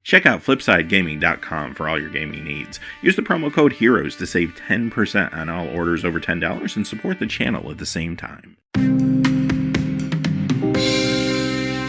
Check out FlipsideGaming.com for all your gaming needs. Use the promo code HEROES to save 10% on all orders over $10 and support the channel at the same time.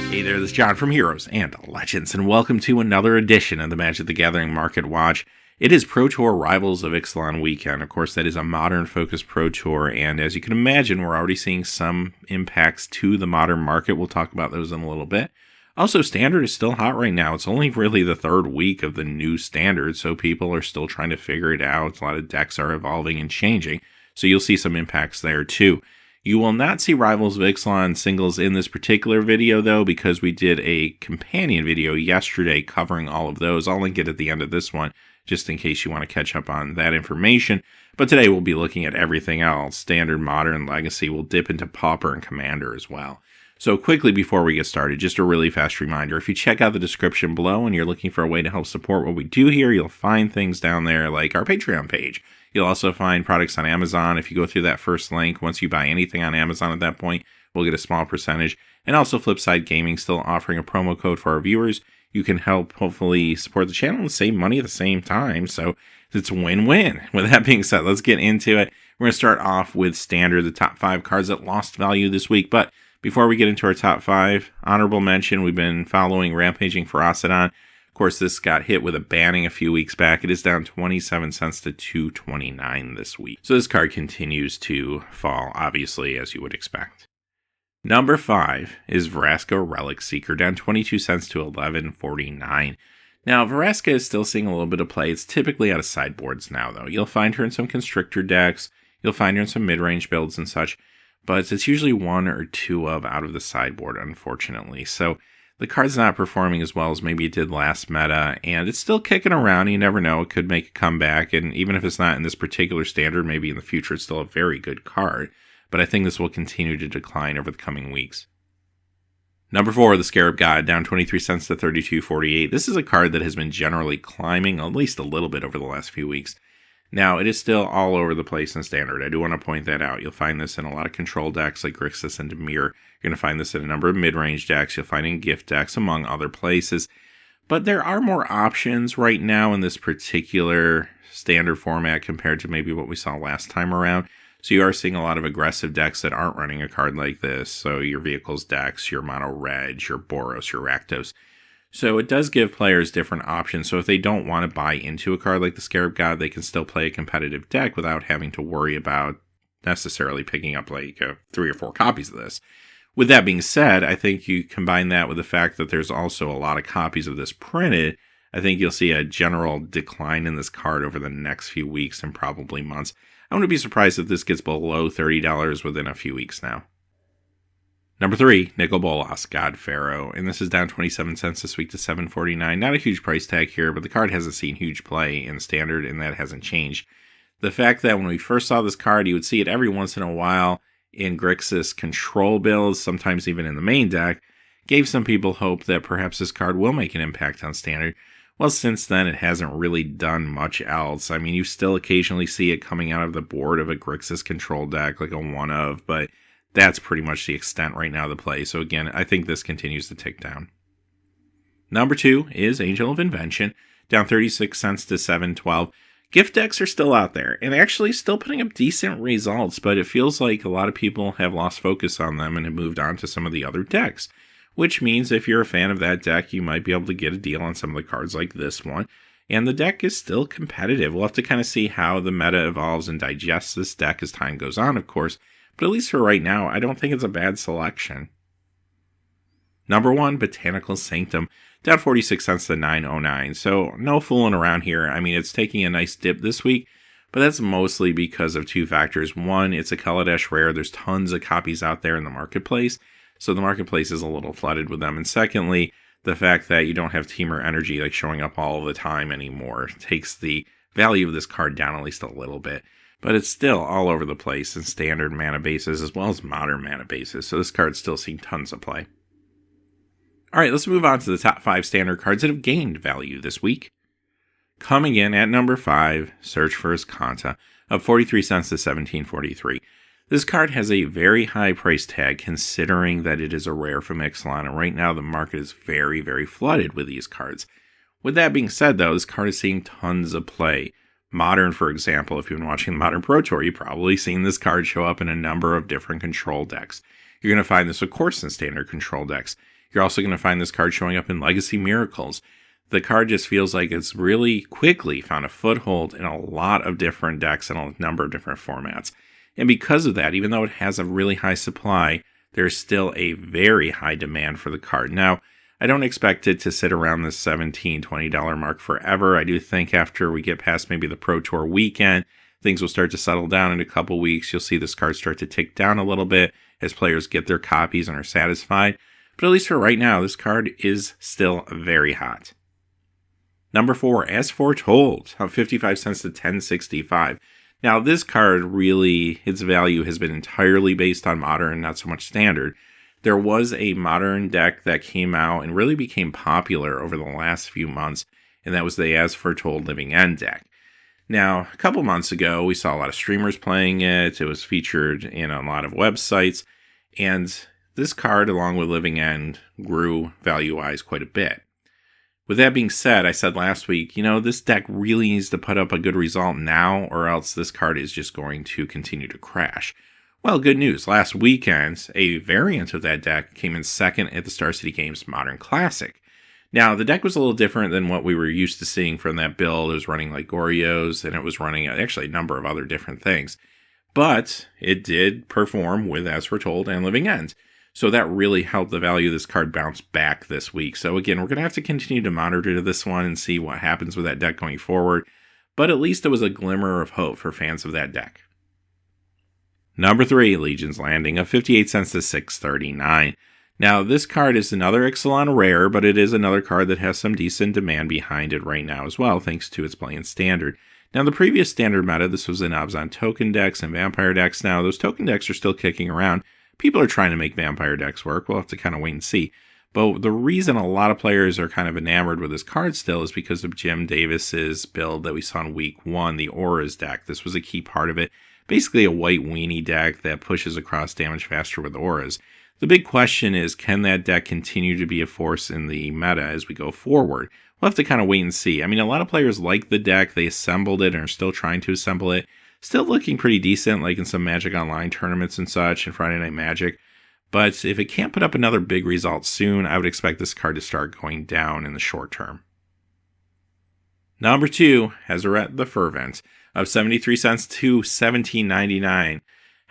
Hey there, this is John from Heroes and Legends, and welcome to another edition of the Magic the Gathering Market Watch. It is Pro Tour Rivals of Ixalan weekend. Of course, that is a modern-focused Pro Tour, and as you can imagine, we're already seeing some impacts to the modern market. We'll talk about those in a little bit. Also, Standard is still hot right now. It's only really the third week of the new Standard, so people are still trying to figure it out. A lot of decks are evolving and changing, so you'll see some impacts there too. You will not see Rivals of Ixalan singles in this particular video, though, because we did a companion video yesterday covering all of those. I'll link it at the end of this one, just in case you want to catch up on that information. But today we'll be looking at everything else. Standard, Modern, Legacy. We'll dip into Pauper and Commander as well. So quickly before we get started, just a really fast reminder. If you check out the description below and you're looking for a way to help support what we do here, you'll find things down there like our Patreon page. You'll also find products on Amazon. If you go through that first link, once you buy anything on Amazon at that point, we'll get a small percentage. And also Flipside Gaming still offering a promo code for our viewers. You can help hopefully support the channel and save money at the same time. So it's win-win. With that being said, let's get into it. We're going to start off with Standard, the top 5 cards that lost value this week. But before we get into our top 5, honorable mention, we've been following Rampaging Ferocidon. Of course, this got hit with a banning a few weeks back. It is down 27 cents to $2.29 this week. So this card continues to fall, obviously, as you would expect. Number 5 is Vraska Relic Seeker, down 22 cents to $11.49. Now, Vraska is still seeing a little bit of play. It's typically out of sideboards now, though. You'll find her in some Constrictor decks. You'll find her in some mid-range builds and such. But it's usually one or two of out of the sideboard, unfortunately. So the card's not performing as well as maybe it did last meta, and it's still kicking around. You never know. It could make a comeback, and even if it's not in this particular Standard, maybe in the future it's still a very good card. But I think this will continue to decline over the coming weeks. Number 4, the Scarab God, down 23 cents to $32.48. This is a card that has been generally climbing at least a little bit over the last few weeks. Now, it is still all over the place in Standard. I do want to point that out. You'll find this in a lot of control decks like Grixis and Dimir. You're going to find this in a number of mid-range decks. You'll find it in gift decks, among other places. But there are more options right now in this particular Standard format compared to maybe what we saw last time around. So you are seeing a lot of aggressive decks that aren't running a card like this. So your Vehicles decks, your Mono Reg, your Boros, your Rakdos. So it does give players different options. So if they don't want to buy into a card like the Scarab God, they can still play a competitive deck without having to worry about necessarily picking up like 3 or 4 copies of this. With that being said, I think you combine that with the fact that there's also a lot of copies of this printed. I think you'll see a general decline in this card over the next few weeks and probably months. I wouldn't be surprised if this gets below $30 within a few weeks now. Number 3, Nicol Bolas, God Pharaoh, and this is down 27 cents this week to $7.49. Not a huge price tag here, but the card hasn't seen huge play in Standard, and that hasn't changed. The fact that when we first saw this card, you would see it every once in a while in Grixis control builds, sometimes even in the main deck, gave some people hope that perhaps this card will make an impact on Standard. Well, since then, it hasn't really done much else. I mean, you still occasionally see it coming out of the board of a Grixis control deck, like a one-of, but that's pretty much the extent right now of the play. So again, I think this continues to tick down. Number 2 is Angel of Invention, down 36 cents to $7.12. Gift decks are still out there and actually still putting up decent results, but it feels like a lot of people have lost focus on them and have moved on to some of the other decks, which means if you're a fan of that deck, you might be able to get a deal on some of the cards like this one. And the deck is still competitive. We'll have to kind of see how the meta evolves and digests this deck as time goes on, of course. But at least for right now, I don't think it's a bad selection. Number 1, Botanical Sanctum, down 46 cents to $9.09. So no fooling around here. I mean, it's taking a nice dip this week, but that's mostly because of 2 factors. 1, it's a Kaladesh rare. There's tons of copies out there in the marketplace, so the marketplace is a little flooded with them. And secondly, the fact that you don't have Teamer Energy like showing up all the time anymore takes the value of this card down at least a little bit. But it's still all over the place in Standard mana bases as well as Modern mana bases, so this card's still seeing tons of play. Alright, let's move on to the top 5 Standard cards that have gained value this week. Coming in at number 5, Search for Azcanta, up 43 cents to $17.43. This card has a very high price tag considering that it is a rare from Ixalan, and right now the market is very, very flooded with these cards. With that being said, though, this card is seeing tons of play. Modern, for example, if you've been watching the Modern Pro Tour, you've probably seen this card show up in a number of different control decks. You're going to find this, of course, in standard control decks. You're also going to find this card showing up in Legacy Miracles. The card just feels like it's really quickly found a foothold in a lot of different decks and a number of different formats. And because of that, even though it has a really high supply, there's still a very high demand for the card. Now, I don't expect it to sit around the $17, $20 mark forever. I do think after we get past maybe the Pro Tour weekend, things will start to settle down in a couple weeks. You'll see this card start to tick down a little bit as players get their copies and are satisfied. But at least for right now, this card is still very hot. Number 4, As Foretold, up 55 cents to 10.65. Now, this card really, its value has been entirely based on Modern, not so much Standard. There was a Modern deck that came out and really became popular over the last few months, and that was the As Foretold Living End deck. Now, a couple months ago, we saw a lot of streamers playing it. It was featured in a lot of websites, and this card, along with Living End, grew value-wise quite a bit. With that being said, I said last week, this deck really needs to put up a good result now, or else this card is just going to continue to crash. Well, good news. Last weekend, a variant of that deck came in second at the Star City Games Modern Classic. Now, the deck was a little different than what we were used to seeing from that build. It was running like Gorios, and it was running actually a number of other different things. But it did perform with As Foretold and Living End. So that really helped the value of this card bounce back this week. So again, we're going to have to continue to monitor this one and see what happens with that deck going forward. But at least it was a glimmer of hope for fans of that deck. Number 3, Legion's Landing, up 58 cents to 6.39. Now, this card is another Ixalan rare, but it is another card that has some decent demand behind it right now as well, thanks to its play in Standard. Now, the previous Standard meta, this was in Abzan token decks and Vampire decks. Now, those token decks are still kicking around. People are trying to make Vampire decks work. We'll have to kind of wait and see. But the reason a lot of players are kind of enamored with this card still is because of Jim Davis's build that we saw in week 1, the Auras deck. This was a key part of it. Basically a white weenie deck that pushes across damage faster with auras. The big question is, can that deck continue to be a force in the meta as we go forward? We'll have to kind of wait and see. I mean, a lot of players like the deck. They assembled it and are still trying to assemble it. Still looking pretty decent, like in some Magic Online tournaments and such, and Friday Night Magic. But if it can't put up another big result soon, I would expect this card to start going down in the short term. Number 2, Hazoret the Fervent, up 73 cents to 17.99.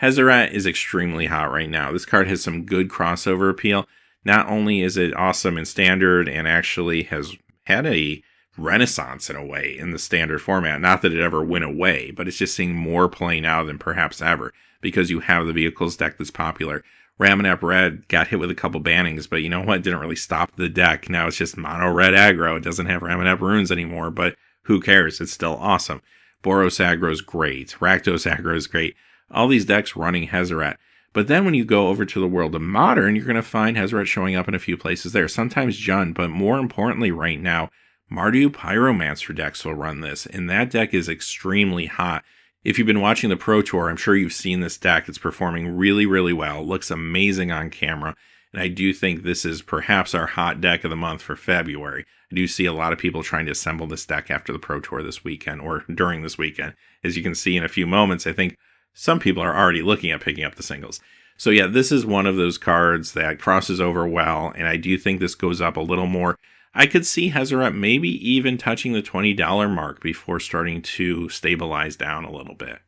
Hazoret is extremely hot right now. This card has some good crossover appeal. Not only is it awesome in Standard and actually has had a renaissance in a way in the Standard format. Not that it ever went away, but it's just seeing more play now than perhaps ever because you have the vehicles deck that's popular. Ramonap Red got hit with a couple bannings, but you know what? It didn't really stop the deck. Now it's just mono red aggro. It doesn't have Ramonap runes anymore, but who cares? It's still awesome. Boros aggro is great. Rakdos aggro is great. All these decks running Hazoret. But then when you go over to the world of Modern, you're going to find Hazoret showing up in a few places there. Sometimes Jund, but more importantly right now, Mardu Pyromancer decks will run this, and that deck is extremely hot. If you've been watching the Pro Tour, I'm sure you've seen this deck. It's performing really, really well. It looks amazing on camera, and I do think this is perhaps our hot deck of the month for February. I do see a lot of people trying to assemble this deck after the Pro Tour this weekend, or during this weekend. As you can see in a few moments, I think some people are already looking at picking up the singles. So yeah, this is one of those cards that crosses over well, and I do think this goes up a little more. I could see Hazoret maybe even touching the $20 mark before starting to stabilize down a little bit.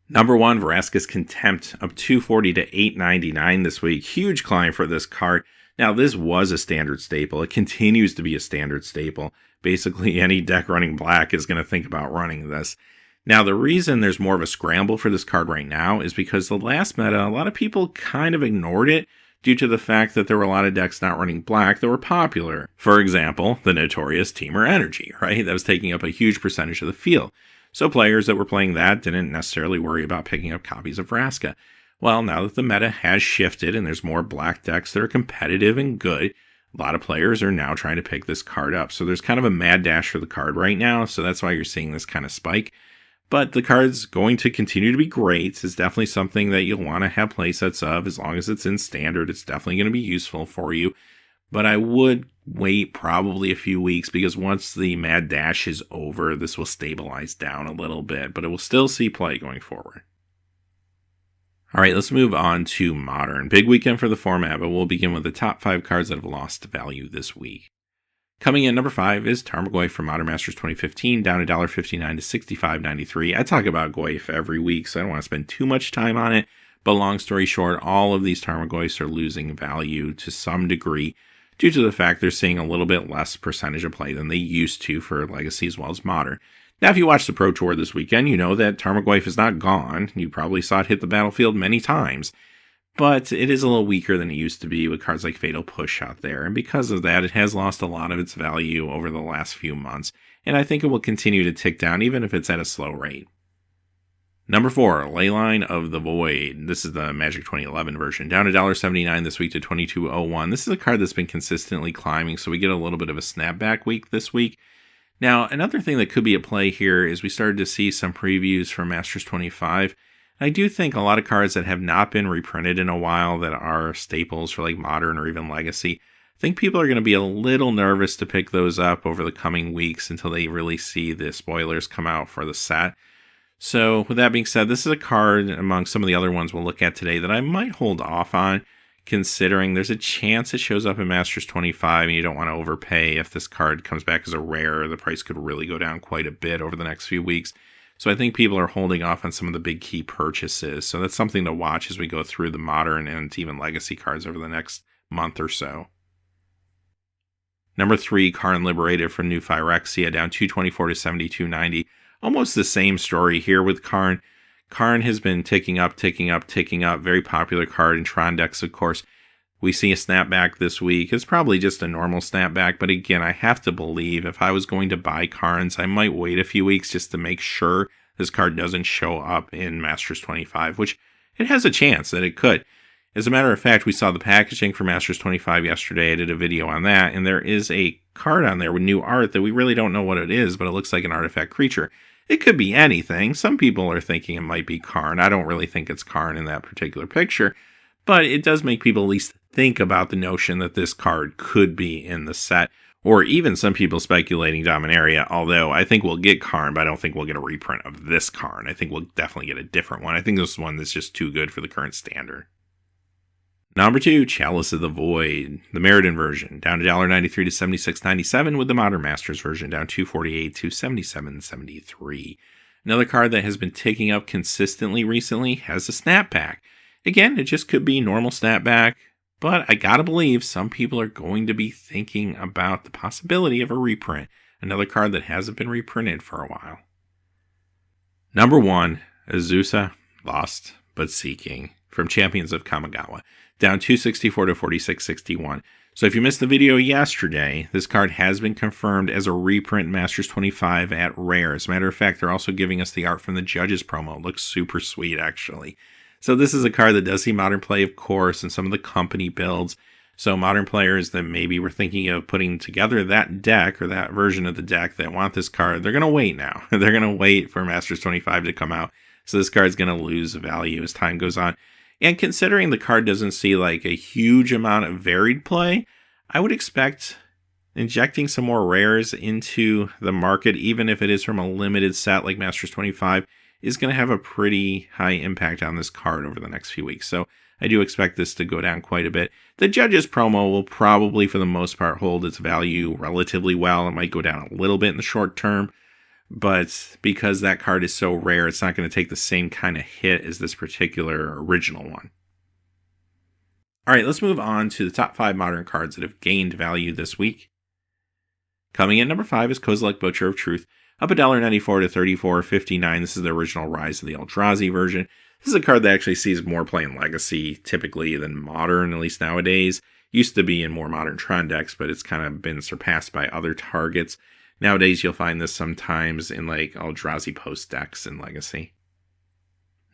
Number 1, Vraska's Contempt, up $2.40 to $8.99 this week. Huge climb for this card. Now, this was a Standard staple. It continues to be a Standard staple. Basically, any deck running black is going to think about running this. Now, the reason there's more of a scramble for this card right now is because the last meta, a lot of people kind of ignored it due to the fact that there were a lot of decks not running black that were popular. For example, the notorious Temur Energy, right? That was taking up a huge percentage of the field. So players that were playing that didn't necessarily worry about picking up copies of Vraska. Well, now that the meta has shifted and there's more black decks that are competitive and good, a lot of players are now trying to pick this card up. So there's kind of a mad dash for the card right now, so that's why you're seeing this kind of spike. But the card's going to continue to be great. It's definitely something that you'll want to have playsets of. As long as it's in Standard, it's definitely going to be useful for you. but I would wait probably a few weeks because once the mad dash is over, this will stabilize down a little bit, but it will still see play going forward. All right, let's move on to Modern. Big weekend for the format, but we'll begin with the top 5 cards that have lost value this week. Coming in number 5 is Tarmogoyf from Modern Masters 2015, down $1.59 to $65.93. I talk about Goyf every week, so I don't want to spend too much time on it, but long story short, all of these Tarmogoyfs are losing value to some degree due to the fact they're seeing a little bit less percentage of play than they used to for Legacy as well as Modern. Now, if you watched the Pro Tour this weekend, you know that Tarmogoyf is not gone. You probably saw it hit the battlefield many times, but it is a little weaker than it used to be with cards like Fatal Push out there, and because of that, it has lost a lot of its value over the last few months, and I think it will continue to tick down even if it's at a slow rate. Number 4, Leyline of the Void. This is the Magic 2011 version, down $1.79 this week to $22.01. This is a card that's been consistently climbing, so we get a little bit of a snapback week this week. Now, another thing that could be at play here is we started to see some previews from Masters 25. I do think a lot of cards that have not been reprinted in a while that are staples for like Modern or even Legacy, I think people are going to be a little nervous to pick those up over the coming weeks until they really see the spoilers come out for the set. So with that being said, this is a card among some of the other ones we'll look at today that I might hold off on, considering there's a chance it shows up in Masters 25 and you don't want to overpay. If this card comes back as a rare, the price could really go down quite a bit over the next few weeks. So I think people are holding off on some of the big key purchases. So that's something to watch as we go through the Modern and even Legacy cards over the next month or so. Number 3, Karn Liberated from New Phyrexia, down $2.24 to $72.90. Almost the same story here with Karn. Karn has been ticking up. Very popular card in Tron decks, of course. We see a snapback this week. It's probably just a normal snapback, but again, I have to believe if I was going to buy Karns, I might wait a few weeks just to make sure this card doesn't show up in Masters 25, which it has a chance that it could. As a matter of fact, we saw the packaging for Masters 25 yesterday. I did a video on that, and there is a card on there with new art that we really don't know what it is, but it looks like an artifact creature. It could be anything. Some people are thinking it might be Karn. I don't really think it's Karn in that particular picture, but it does make people at least think about the notion that this card could be in the set, or even some people speculating Dominaria, although I think we'll get Karn, but I don't think we'll get a reprint of this Karn. I think we'll definitely get a different one. I think this one is just too good for the current standard. Number 2, Chalice of the Void, the Meriden version, down $1.93 to $76.97, with the Modern Masters version down $2.48 to $77.73. Another card that has been ticking up consistently recently has a snapback. Again, it just could be normal snapback, but I gotta believe some people are going to be thinking about the possibility of a reprint. Another card that hasn't been reprinted for a while. Number 1, Azusa, Lost but Seeking, from Champions of Kamigawa, down $2.64 to $46.61. So if you missed the video yesterday, this card has been confirmed as a reprint in Masters 25 at Rare. As a matter of fact, they're also giving us the art from the Judges promo. It looks super sweet, actually. So this is a card that does see Modern play, of course, and some of the company builds. So Modern players that maybe were thinking of putting together that deck or that version of the deck that want this card, they're going to wait now. They're going to wait for Masters 25 to come out. So this card's going to lose value as time goes on. And considering the card doesn't see like a huge amount of varied play, I would expect injecting some more rares into the market, even if it is from a limited set like Masters 25, is going to have a pretty high impact on this card over the next few weeks. So I do expect this to go down quite a bit. The Judges promo will probably, for the most part, hold its value relatively well. It might go down a little bit in the short term, but because that card is so rare, it's not going to take the same kind of hit as this particular original one. All right, let's move on to the top 5 Modern cards that have gained value this week. Coming in number 5 is Kozilek, Butcher of Truth, up $1.94 to $34.59. This is the original Rise of the Eldrazi version. This is a card that actually sees more play in Legacy typically than Modern, at least nowadays. Used to be in more Modern Tron decks, but it's kind of been surpassed by other targets. Nowadays, you'll find this sometimes in like Eldrazi post decks in Legacy.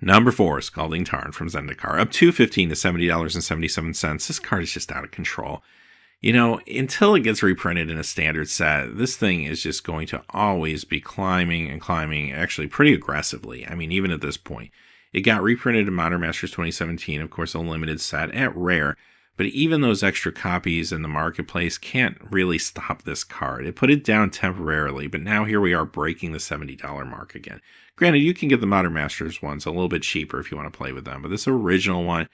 Number 4, Scalding Tarn from Zendikar, up $2.15 to $70.77. This card is just out of control. You know, until it gets reprinted in a standard set, this thing is just going to always be climbing and climbing, actually pretty aggressively. I mean, even at this point. It got reprinted in Modern Masters 2017, of course, a limited set at Rare. But even those extra copies in the marketplace can't really stop this card. It put it down temporarily, but now here we are breaking the $70 mark again. Granted, you can get the Modern Masters ones a little bit cheaper if you want to play with them, but this original one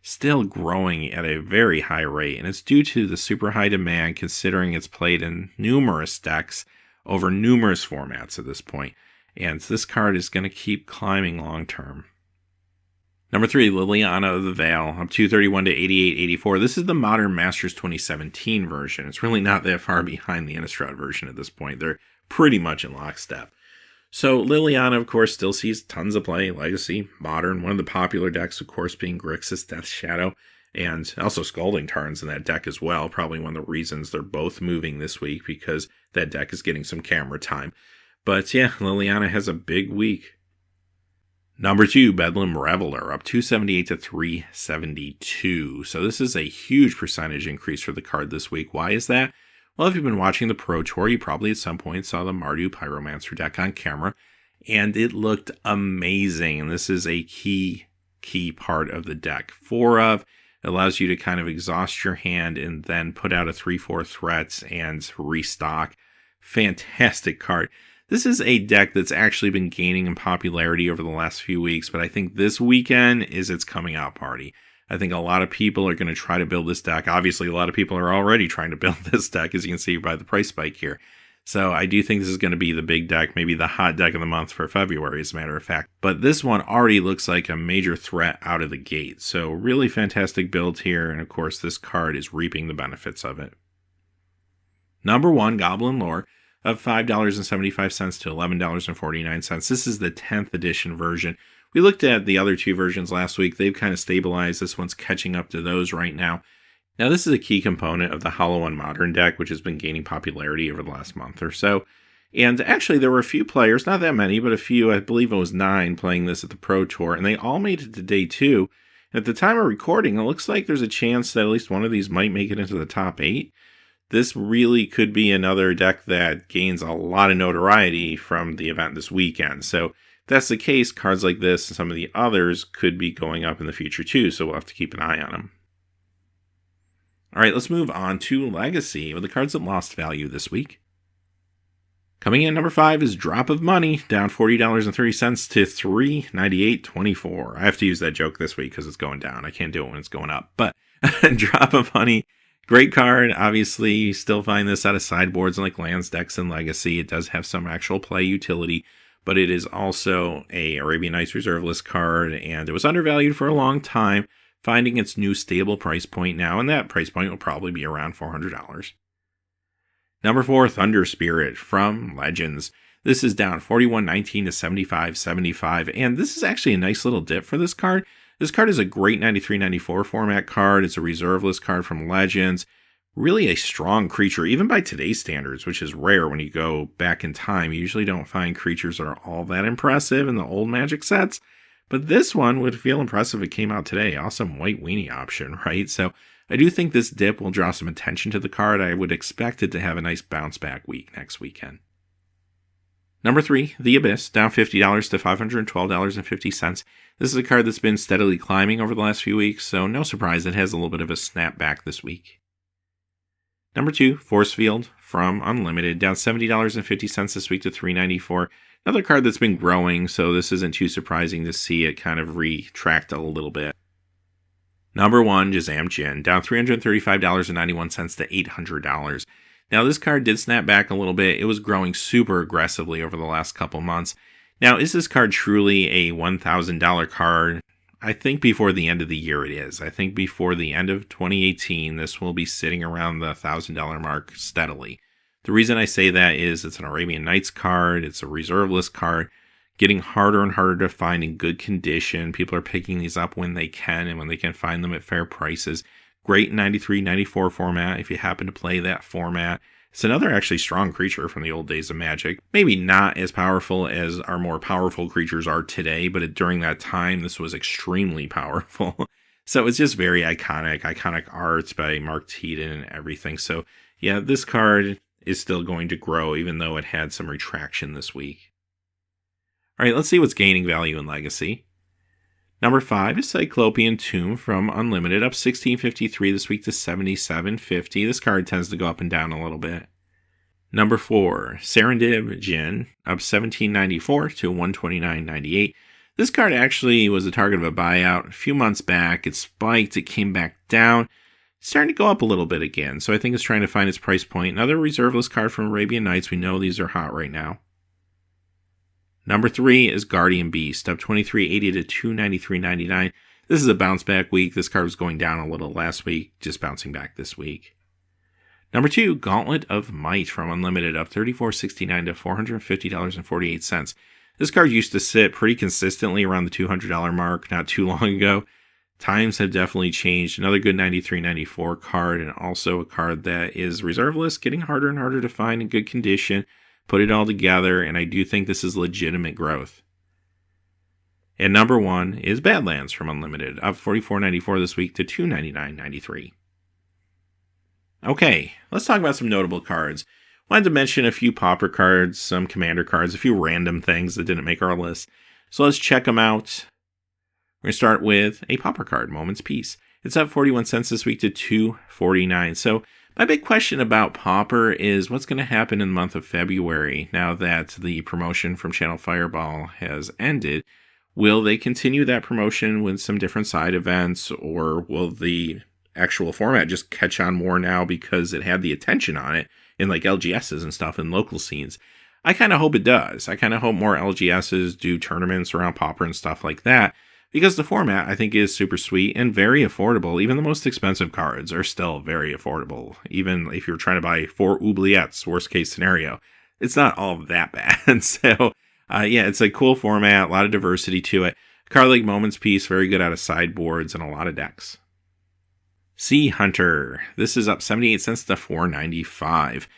still growing at a very high rate, and it's due to the super high demand considering it's played in numerous decks over numerous formats at this point, and this card is going to keep climbing long term. Number 3, Liliana of the Veil, up 231 to 88.84. This is the Modern Masters 2017 version. It's really not that far behind the Innistrad version at this point. They're pretty much in lockstep. So Liliana, of course, still sees tons of play. Legacy, Modern, one of the popular decks, of course, being Grixis Death Shadow, and also Scalding Tarns in that deck as well. Probably one of the reasons they're both moving this week, because that deck is getting some camera time. But yeah, Liliana has a big week. Number 2, Bedlam Reveler, up 278 to 372. So this is a huge percentage increase for the card this week. Why is that? Well, if you've been watching the Pro Tour, you probably at some point saw the Mardu Pyromancer deck on camera, and it looked amazing. And this is a key part of the deck. 4 of allows you to kind of exhaust your hand and then put out a 3/4 threats and restock. Fantastic card. This is a deck that's actually been gaining in popularity over the last few weeks, but I think this weekend is its coming out party. I think a lot of people are going to try to build this deck. Obviously, a lot of people are already trying to build this deck, as you can see by the price spike here. So I do think this is going to be the big deck, maybe the hot deck of the month for February, as a matter of fact. But this one already looks like a major threat out of the gate. So really fantastic build here, and of course, this card is reaping the benefits of it. Number 1, Goblin Lore, of $5.75 to $11.49. This is the 10th edition version. We looked at the other 2 versions last week. They've kind of stabilized. This one's catching up to those right now. Now, this is a key component of the Hollow One Modern deck, which has been gaining popularity over the last month or so. And actually, there were a few players, not that many, but a few, I believe it was 9, playing this at the Pro Tour, and they all made it to day 2. At the time of recording, it looks like there's a chance that at least one of these might make it into the top 8. This really could be another deck that gains a lot of notoriety from the event this weekend. So if that's the case, cards like this and some of the others could be going up in the future too, so we'll have to keep an eye on them. All right, let's move on to Legacy with the cards that lost value this week. Coming in number 5 is Drop of Money, down $40.30 to $398.24. I have to use that joke this week because it's going down. I can't do it when it's going up. But Drop of Money, great card. Obviously, you still find this out of sideboards like lands, decks, and Legacy. It does have some actual play utility, but it is also a Arabian Nights reserve list card, and it was undervalued for a long time, finding its new stable price point now, and that price point will probably be around $400. Number 4, Thunder Spirit from Legends. This is down $41.19 to $75.75, and this is actually a nice little dip for this card. This card is a great 93-94 format card. It's a reserve list card from Legends. Really a strong creature, even by today's standards, which is rare when you go back in time. You usually don't find creatures that are all that impressive in the old Magic sets. But this one would feel impressive if it came out today. Awesome white weenie option, right? So I do think this dip will draw some attention to the card. I would expect it to have a nice bounce back week next weekend. Number 3, The Abyss, down $50 to $512.50. This is a card that's been steadily climbing over the last few weeks, so no surprise it has a little bit of a snapback this week. Number 2, Force Field from Unlimited, down $70.50 this week to $394. Another card that's been growing, so this isn't too surprising to see it kind of retract a little bit. Number 1, Jazam Jin, down $335.91 to $800. Now, this card did snap back a little bit. It was growing super aggressively over the last couple months. Now, is this card truly a $1,000 card? I think before the end of the year it is. I think before the end of 2018, this will be sitting around the $1,000 mark steadily. The reason I say that is it's an Arabian Nights card. It's a reserve list card. Getting harder and harder to find in good condition. People are picking these up when they can and when they can find them at fair prices. Great 93-94 format if you happen to play that format. It's another actually strong creature from the old days of Magic. Maybe not as powerful as our more powerful creatures are today, but during that time, this was extremely powerful. So it's just very iconic art by Mark Teeden and everything. So yeah, this card is still going to grow, even though it had some retraction this week. All right, let's see what's gaining value in Legacy. Number 5 is Cyclopean Tomb from Unlimited, up 16.53 this week to 77.50. This card tends to go up and down a little bit. Number 4, Serendib Jin, up 17.94 to 129.98. This card actually was the target of a buyout a few months back. It spiked, it came back down. It's starting to go up a little bit again, so I think it's trying to find its price point. Another reserveless card from Arabian Nights. We know these are hot right now. Number 3 is Guardian Beast, up 23.80 to 293.99. This is a bounce back week. This card was going down a little last week, just bouncing back this week. Number 2, Gauntlet of Might from Unlimited, up 34.69 to $450.48. This card used to sit pretty consistently around the $200 mark not too long ago. Times have definitely changed. Another good 93.94 card, and also a card that is reserveless, getting harder and harder to find in good condition. Put it all together, and I do think this is legitimate growth. And number 1 is Badlands from Unlimited, up 44.94 this week to $299.93. Okay, let's talk about some notable cards. Wanted to mention a few Pauper cards, some Commander cards, a few random things that didn't make our list. So let's check them out. We're going to start with a Pauper card, Moment's Peace. It's up 41 cents this week to $2.49. So my big question about Pauper is what's going to happen in the month of February now that the promotion from Channel Fireball has ended. Will they continue that promotion with some different side events, or will the actual format just catch on more now because it had the attention on it in like LGSs and stuff in local scenes? I kind of hope it does. I kind of hope more LGSs do tournaments around Pauper and stuff like that, because the format I think is super sweet and very affordable. Even the most expensive cards are still very affordable. Even if you're trying to buy 4 oubliettes, worst case scenario, it's not all that bad. So yeah, it's a cool format, a lot of diversity to it. A card like Moment's Peace, very good out of sideboards and a lot of decks. Sea Hunter. This is up 78 cents to $4.95.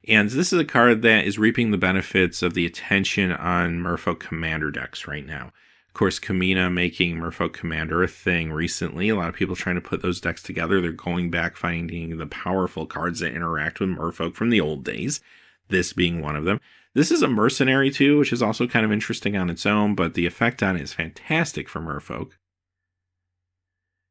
And this is a card that is reaping the benefits of the attention on Merfolk Commander decks right now. Of course, Kamina making Merfolk Commander a thing recently. A lot of people trying to put those decks together. They're going back, finding the powerful cards that interact with Merfolk from the old days. This being one of them. This is a mercenary too, which is also kind of interesting on its own, but the effect on it is fantastic for Merfolk.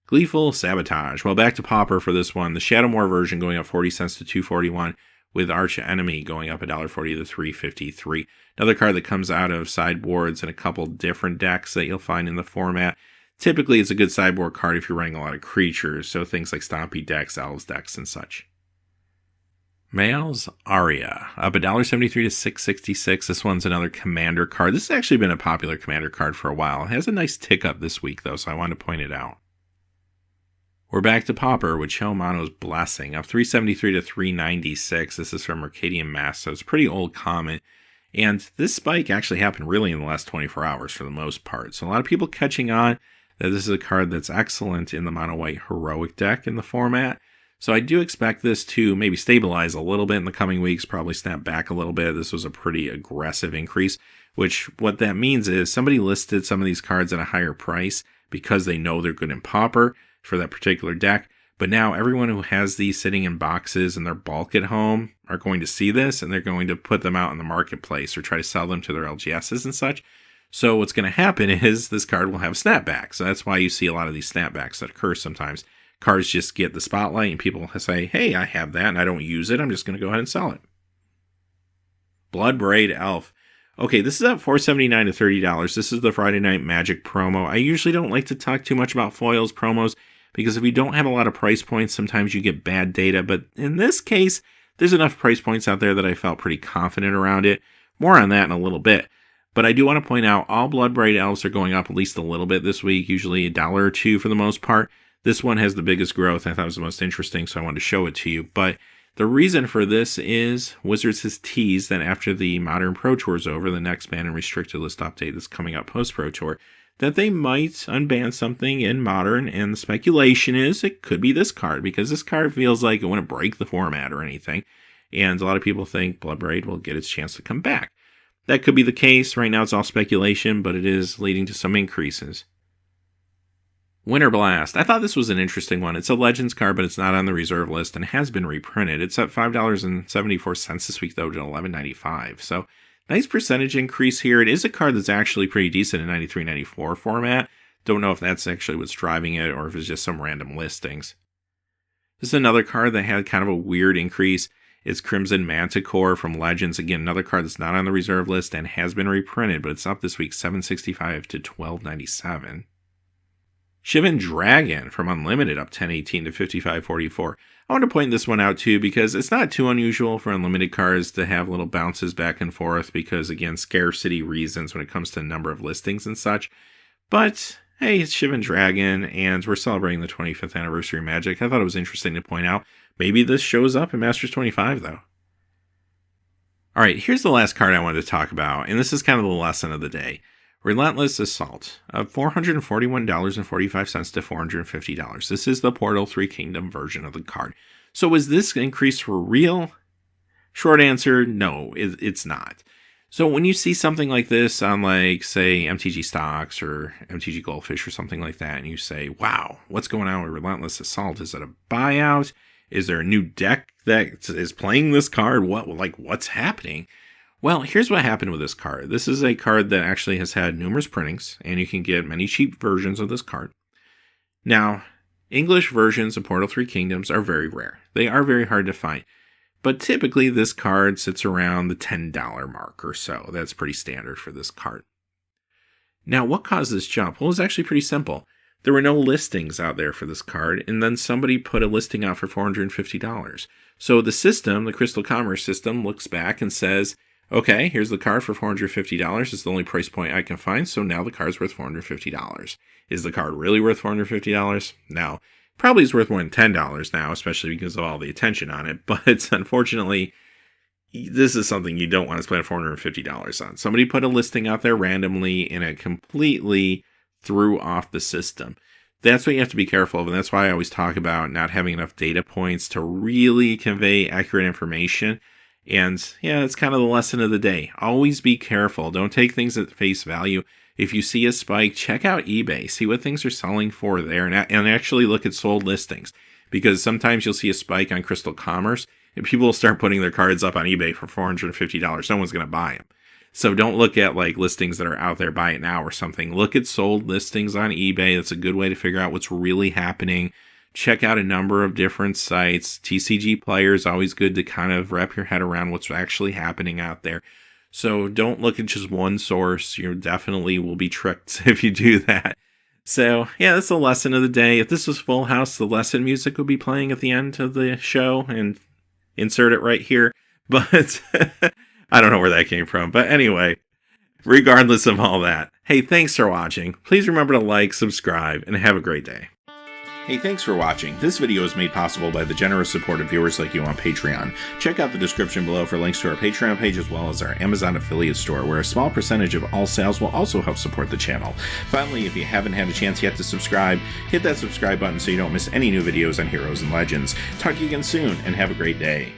Gleeful Sabotage. Well, back to Pauper for this one. The Shadowmoor version going up 40 cents to $2.41, with Arch Enemy going up $1.40 to $3.53. Another card that comes out of sideboards and a couple different decks that you'll find in the format. Typically, it's a good sideboard card if you're running a lot of creatures, so things like Stompy decks, Elves decks, and such. Mael's Aria, up $1.73 to $6.66. This one's another Commander card. This has actually been a popular Commander card for a while. It has a nice tick up this week, though, so I wanted to point it out. We're back to Pauper with Chelmano's Blessing, up $3.73 to $3.96. This is from Mercadian Mass, so it's a pretty old comment. And this spike actually happened really in the last 24 hours for the most part. So a lot of people catching on that this is a card that's excellent in the mono-white heroic deck in the format. So I do expect this to maybe stabilize a little bit in the coming weeks, probably snap back a little bit. This was a pretty aggressive increase, which what that means is somebody listed some of these cards at a higher price because they know they're good in Pauper for that particular deck. But now everyone who has these sitting in boxes in their bulk at home are going to see this, and they're going to put them out in the marketplace or try to sell them to their LGSs and such. So what's going to happen is this card will have a snapback. So that's why you see a lot of these snapbacks that occur sometimes. Cards just get the spotlight and people say, hey, I have that and I don't use it. I'm just going to go ahead and sell it. Bloodbraid Elf. Okay, this is at $4.79 to $30. This is the Friday Night Magic promo. I usually don't like to talk too much about foils promos, because if you don't have a lot of price points, sometimes you get bad data. But in this case, there's enough price points out there that I felt pretty confident around it. More on that in a little bit. But I do want to point out all Bloodbraid Elves are going up at least a little bit this week, usually $1 or $2 for the most part. This one has the biggest growth. I thought it was the most interesting, so I wanted to show it to you. But the reason for this is Wizards has teased that after the Modern Pro Tour is over, the next ban and restricted list update that's coming up post-Pro Tour, that they might unban something in Modern, and the speculation is it could be this card, because this card feels like it wouldn't break the format or anything, and a lot of people think Bloodbraid will get its chance to come back. That could be the case. Right now it's all speculation, but it is leading to some increases. Winter Blast. I thought this was an interesting one. It's a Legends card, but it's not on the reserve list and has been reprinted. It's at $5.74 this week, though, to $11.95. So nice percentage increase here. It is a card that's actually pretty decent in 93-94 format. Don't know if that's actually what's driving it or if it's just some random listings. This is another card that had kind of a weird increase. It's Crimson Manticore from Legends. Again, another card that's not on the reserve list and has been reprinted, but it's up this week, $7.65 to $12.97. Shivan Dragon from Unlimited up 10.18 to $55.44. I want to point this one out too because it's not too unusual for Unlimited cards to have little bounces back and forth because, again, scarcity reasons when it comes to number of listings and such. But hey, it's Shivan Dragon, and we're celebrating the 25th anniversary of Magic. I thought it was interesting to point out. Maybe this shows up in Masters 25, though. All right, here's the last card I wanted to talk about, and this is kind of the lesson of the day. Relentless Assault of $441.45 to $450. This is the Portal 3 Kingdom version of the card. So is this increase for real? Short answer, no, it's not. So when you see something like this on, like, say, MTG Stocks or MTG Goldfish or something like that, and you say, wow, what's going on with Relentless Assault? Is it a buyout? Is there a new deck that is playing this card? What's happening? Well, here's what happened with this card. This is a card that actually has had numerous printings, and you can get many cheap versions of this card. Now, English versions of Portal 3 Kingdoms are very rare. They are very hard to find. But typically, this card sits around the $10 mark or so. That's pretty standard for this card. Now, what caused this jump? Well, it's actually pretty simple. There were no listings out there for this card, and then somebody put a listing out for $450. So the system, the Crystal Commerce system, looks back and says, okay, here's the card for $450. It's the only price point I can find, so now the card's worth $450. Is the card really worth $450? No. Probably is worth more than $10 now, especially because of all the attention on it. But unfortunately, this is something you don't want to spend $450 on. Somebody put a listing out there randomly, and it completely threw off the system. That's what you have to be careful of, and that's why I always talk about not having enough data points to really convey accurate information. And yeah, it's kind of the lesson of the day. Always be careful. Don't take things at face value. If you see a spike, check out eBay. See what things are selling for there, and actually look at sold listings. Because sometimes you'll see a spike on Crystal Commerce, and people will start putting their cards up on eBay for $450. No one's going to buy them. So don't look at like listings that are out there, buy it now or something. Look at sold listings on eBay. That's a good way to figure out what's really happening. Check out a number of different sites. TCG Player is always good to kind of wrap your head around what's actually happening out there. So don't look at just one source. You definitely will be tricked if you do that. So yeah, that's the lesson of the day. If this was Full House, the lesson music would be playing at the end of the show, and insert it right here. But I don't know where that came from. But anyway, regardless of all that, hey, thanks for watching. Please remember to like, subscribe, and have a great day. Hey, thanks for watching. This video is made possible by the generous support of viewers like you on Patreon. Check out the description below for links to our Patreon page as well as our Amazon affiliate store, where a small percentage of all sales will also help support the channel. Finally, if you haven't had a chance yet to subscribe, hit that subscribe button so you don't miss any new videos on Heroes and Legends. Talk to you again soon, and have a great day.